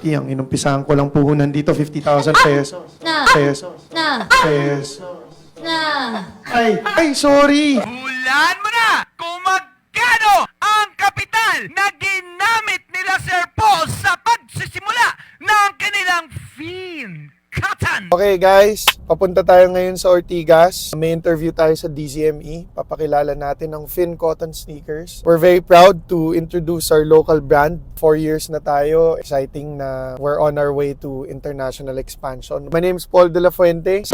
Ang inumpisahan ko lang puhunan dito, 50,000 pesos. Pesos. Ay, sorry! Hulaan mo na kung magkano ang kapital na ginamit nila Sir Paul sa pagsisimula ng kanilang Fincotton. Okay guys, papunta tayo ngayon sa Ortigas. May interview tayo sa DZME. Papakilala natin ang Fincotton sneakers. We're very proud to introduce our local brand. 4 years na tayo. Exciting na we're on our way to international expansion. My name is Paul De La Fuente.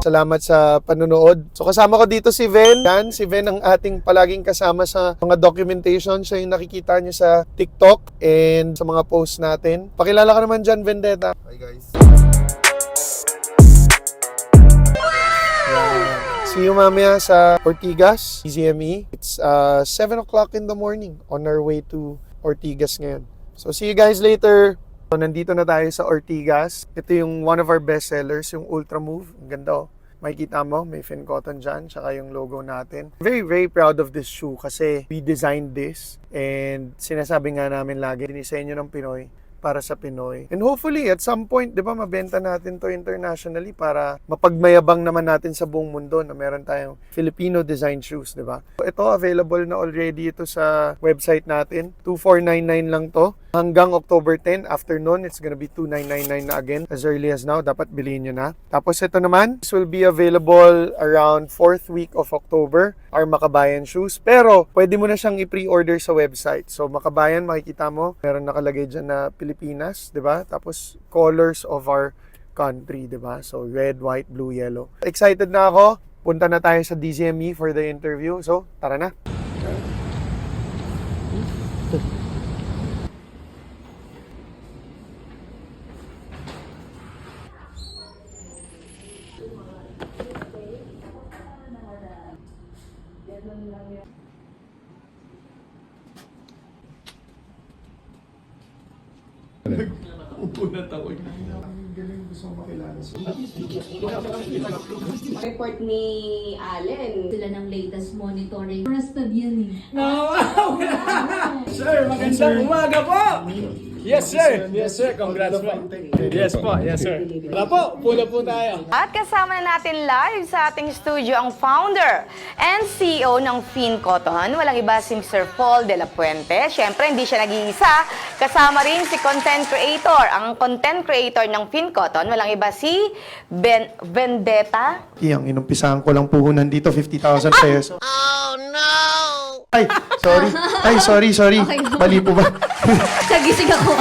Salamat sa panonood. So kasama ko dito si Ven. Yan, si Ven ang ating palaging kasama sa mga documentation. Siya yung nakikita niyo sa TikTok and sa mga posts natin. Pakilala ka naman dyan, Vendetta. Hi guys. See you mamaya sa Ortigas, DZME. It's 7 o'clock in the morning on our way to Ortigas ngayon. So see you guys later. So, nandito na tayo sa Ortigas. Ito yung one of our best sellers, yung Ultra Move. Ang ganda oh. Makikita mo, may Fincotton dyan, tsaka yung logo natin. Very, very proud of this shoe kasi we designed this. And sinasabi nga namin lagi, dinisenyo ng Pinoy para sa Pinoy. And hopefully, at some point, di ba, mabenta natin to internationally para mapagmayabang naman natin sa buong mundo na meron tayong Filipino design shoes, di ba? So, ito, available na already ito sa website natin. 2,499 lang to. Hanggang October 10, after nun, it's gonna be 2,999 na again. As early as now, dapat bilhin nyo na. Tapos ito naman, this will be available around 4th week of October, our Makabayan shoes. Pero, pwede mo na siyang i-pre-order sa website. So, Makabayan, makikita mo, meron nakalagay dyan na Pilipinas, di ba? Tapos, colors of our country, di ba? So, red, white, blue, yellow. Excited na ako. Punta na tayo sa DZME for the interview. So, tara na. Report ni Allen. Sila ng latest monitoring. Trusted yan eh. Sir, magandang umaga po! Yes, sir! Yes, sir! Congrats po! Yes po, yes, sir. Wala po, pula po tayo. At kasama na natin live sa ating studio ang founder and CEO ng Fincotton. Walang iba si Sir Paul De La Fuente. Siyempre, hindi siya nag-iisa. Kasama rin si content creator. Ang content creator ng Fincotton, walang iba si Vendetta. Ang inumpisahan ko lang puhunan dito, 50,000 pesos. Oh, no! Ay, sorry. Okay. Mali po ba? Nagising ako.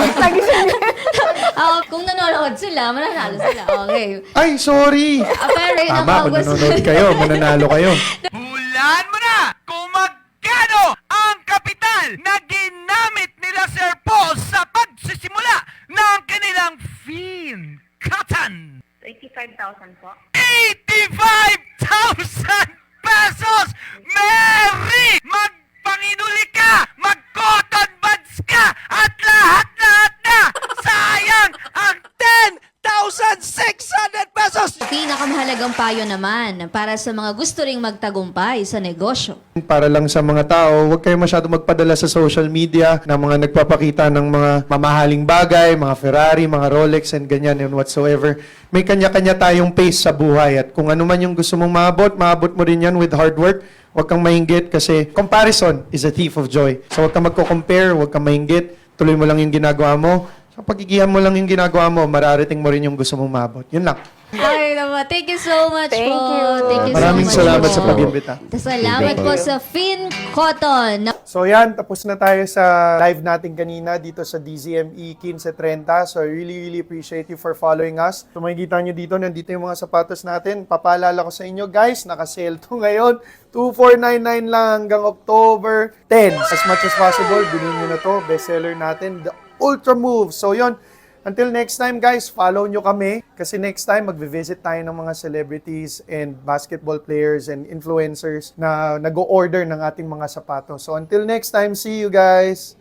Kung nanonood sila, mananalo sila. Okay. Ay, sorry! Pero yun ang Tama, kung gusto. nanonood kayo, mananalo kayo. Hulaan mo na kung magkano ang kapital na ginamit nila Sir Paul sa pagsisimula ng kanilang Fincotton. 85,000 po. 85,000 pesos! Mary! Magpanginuli ka! Mag-cotton buds ka! At lahat-lahat na! Sayang ang 10,600 pesos! Pinakamahalagang payo naman para sa mga gusto ring magtagumpay sa negosyo. Para lang sa mga tao, huwag kayo masyado magpadala sa social media ng mga nagpapakita ng mga mamahaling bagay, mga Ferrari, mga Rolex, and ganyan and whatsoever. May kanya-kanya tayong pace sa buhay at kung ano man yung gusto mong maabot mo rin yan with hard work. Huwag kang mainggit kasi comparison is a thief of joy. So huwag kang magko-compare, huwag kang mainggit, tuloy mo lang yung ginagawa mo. Sa pagigihan mo lang yung ginagawa mo, mararating mo rin yung gusto mong maabot. Yun lang. Ay, naman. Thank you so much Thank po. you. Thank you Maraming so much salamat po. sa pag-imbita. Salamat po sa Fincotton. So yan, tapos na tayo sa live natin kanina dito sa DZME 1530. So I really appreciate you for following us. So makikita nyo dito, nandito yung mga sapatos natin. Papaalala ko sa inyo guys, naka-sale to ngayon. 2,499 lang hanggang October 10. As much as possible, bilhin nyo na to. Bestseller natin, the Ultra Move. So yon. Until next time guys, follow nyo kami kasi next time magvi-visit tayo ng mga celebrities and basketball players and influencers na nag-o-order ng ating mga sapatos. So until next time, see you guys!